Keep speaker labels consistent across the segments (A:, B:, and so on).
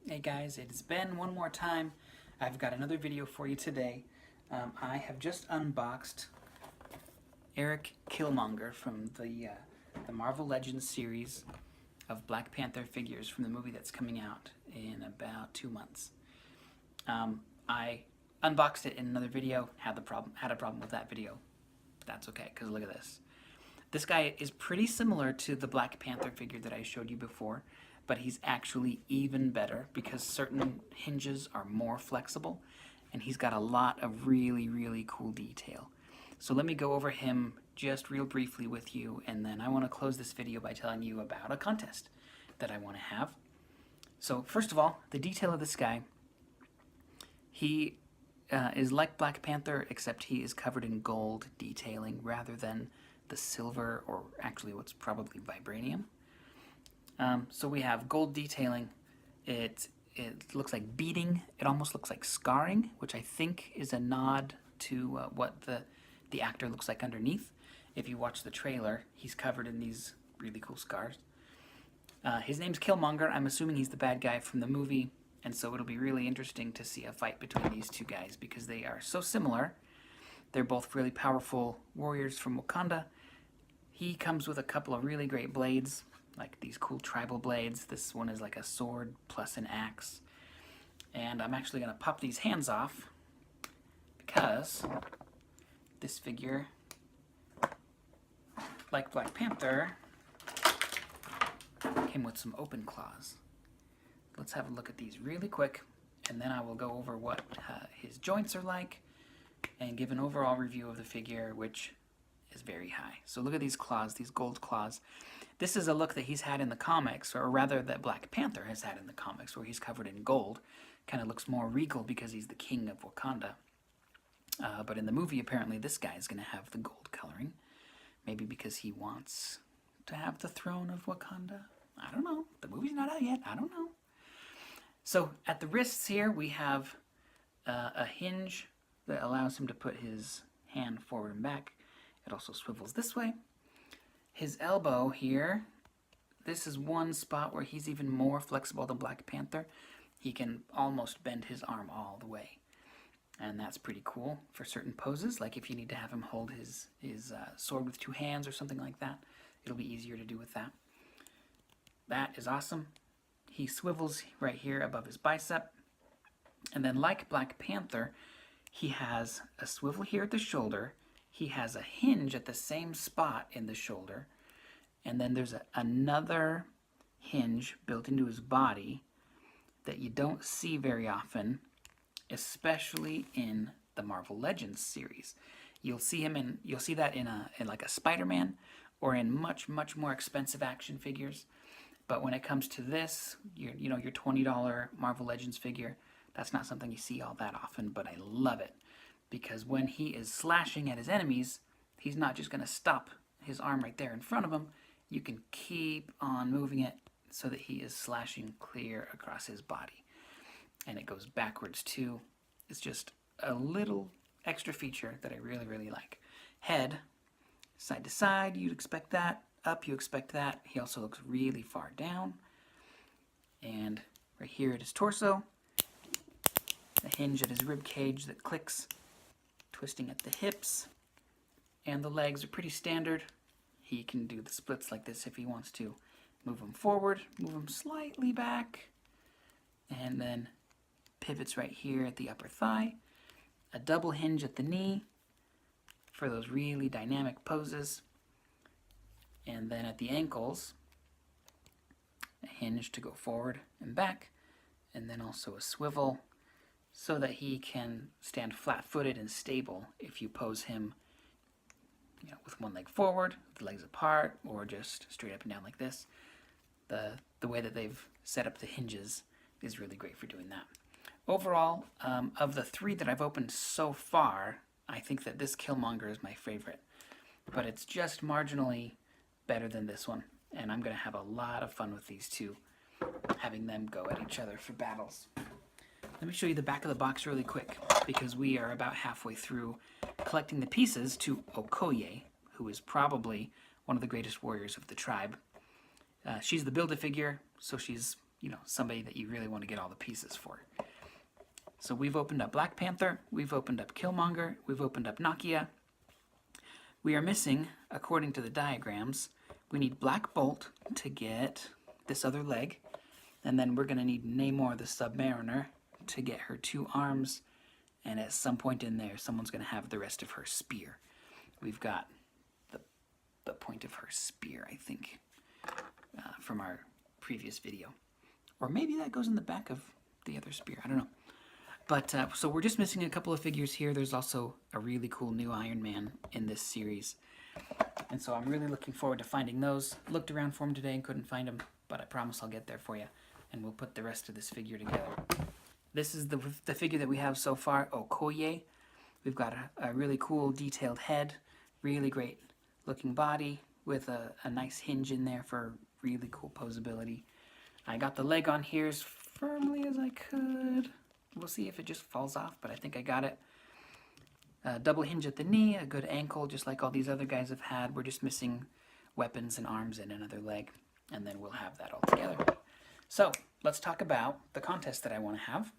A: Hey guys, it's Ben one more time. I've got another video for you today. I have just unboxed Erik Killmonger from the Marvel Legends series of Black Panther figures from the movie that's coming out in about 2 months. I unboxed it in another video, had a problem with that video. That's okay, because look at this. This guy is pretty similar to the Black Panther figure that I showed you before, but he's actually even better because certain hinges are more flexible and he's got a lot of really cool detail. So let me go over him just real briefly with you, and then I want to close this video by telling you about a contest that I want to have. So first of all, the detail of this guy, he is like Black Panther, except he is covered in gold detailing rather than the silver, or actually what's probably vibranium. So we have gold detailing. It looks like beading. It almost looks like scarring, which I think is a nod to what the actor looks like underneath. If you watch the trailer, he's covered in these really cool scars. His name's Killmonger. I'm assuming he's the bad guy from the movie, and so it'll be really interesting to see a fight between these two guys because they are so similar. They're both really powerful warriors from Wakanda. He comes with a couple of really great blades, like these cool tribal blades. This one is like a sword plus an axe. And I'm actually going to pop these hands off because this figure, like Black Panther, came with some open claws. Let's have a look at these really quick, and then I will go over what his joints are like and give an overall review of the figure, which is very high. So look at these claws, these gold claws. This is a look that he's had in the comics, or rather that Black Panther has had in the comics, where he's covered in gold. Kind of looks more regal because he's the king of Wakanda. But in the movie, apparently this guy is going to have the gold coloring. Maybe because he wants to have the throne of Wakanda. I don't know. The movie's not out yet. I don't know. So at the wrists here, we have a hinge that allows him to put his hand forward and back. It also swivels this way. His elbow here, this is one spot where he's even more flexible than Black Panther. He can almost bend his arm all the way. And that's pretty cool for certain poses, like if you need to have him hold his sword with 2 hands or something like that. It'll be easier to do with that. That is awesome. He swivels right here above his bicep. And then like Black Panther, he has a swivel here at the shoulder. He has a hinge at the same spot in the shoulder. And then there's another hinge built into his body that you don't see very often, especially in the Marvel Legends series. You'll see that in like a Spider-Man or in much more expensive action figures. But when it comes to this, your $20 Marvel Legends figure, that's not something you see all that often, but I love it. Because when he is slashing at his enemies, he's not just going to stop his arm right there in front of him. You can keep on moving it so that he is slashing clear across his body. And it goes backwards too. It's just a little extra feature that I really like. Head, side to side, you'd expect that. Up, you expect that. He also looks really far down. And right here at his torso, the hinge at his rib cage that clicks, twisting at the hips, and the legs are pretty standard. He can do the splits like this if he wants to. Move them forward, move them slightly back, and then pivots right here at the upper thigh. A double hinge at the knee for those really dynamic poses. And then at the ankles, a hinge to go forward and back, and then also a swivel so that he can stand flat-footed and stable if you pose him with one leg forward, with the legs apart, or just straight up and down like this. The way that they've set up the hinges is really great for doing that. Overall, of the 3 that I've opened so far, I think that this Killmonger is my favorite. But it's just marginally better than this one, and I'm going to have a lot of fun with these two, having them go at each other for battles. Let me show you the back of the box really quick, because we are about halfway through collecting the pieces to Okoye, who is probably one of the greatest warriors of the tribe. She's the Build-A-Figure, so she's you know, somebody that you really want to get all the pieces for. So we've opened up Black Panther, we've opened up Killmonger, we've opened up Nakia. We are missing, according to the diagrams, we need Black Bolt to get this other leg, and then we're going to need Namor the Submariner to get her 2 arms, and at some point in there, someone's going to have the rest of her spear. We've got the point of her spear, I think, from our previous video. Or maybe that goes in the back of the other spear, I don't know. But, so we're just missing a couple of figures here. There's also a really cool new Iron Man in this series. And so I'm really looking forward to finding those. Looked around for them today and couldn't find them, but I promise I'll get there for you. And we'll put the rest of this figure together. This is the figure that we have so far, Okoye. We've got a really cool detailed head, really great looking body with a nice hinge in there for really cool posability. I got the leg on here as firmly as I could. We'll see if it just falls off, but I think I got it. Double hinge at the knee, a good ankle, just like all these other guys have had. We're just missing weapons and arms and another leg, and then we'll have that all together. So, let's talk about the contest that I want to have.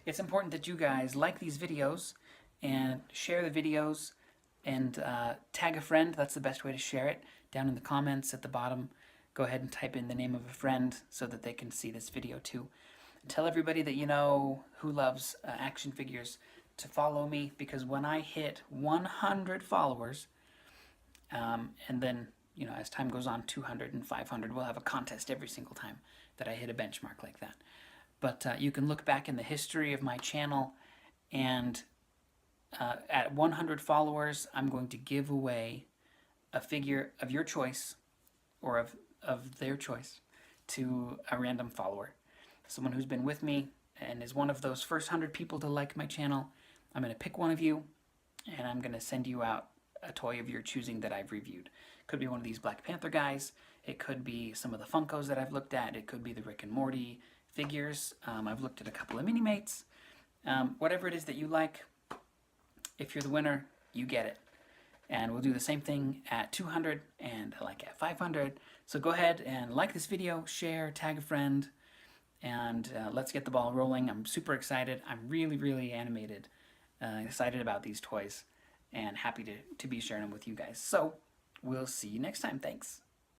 A: It's important that you guys like these videos and share the videos and tag a friend. That's the best way to share it. Down in the comments at the bottom, go ahead and type in the name of a friend so that they can see this video too. Tell everybody that you know who loves action figures to follow me, because when I hit 100 followers, and then, you know, as time goes on, 200 and 500, we'll have a contest every single time that I hit a benchmark like that. But you can look back in the history of my channel, and at 100 followers, I'm going to give away a figure of your choice, or of their choice, to a random follower. Someone who's been with me and is one of those first 100 people to like my channel. I'm going to pick one of you, and I'm going to send you out a toy of your choosing that I've reviewed. Could be one of these Black Panther guys. It could be some of the Funkos that I've looked at. It could be the Rick and Morty figures. I've looked at a couple of Mini-Mates. Whatever it is that you like, if you're the winner, you get it. And we'll do the same thing at 200 and like at 500. So go ahead and like this video, share, tag a friend, and let's get the ball rolling. I'm super excited. I'm really, really animated, excited about these toys, and happy to be sharing them with you guys. So we'll see you next time. Thanks.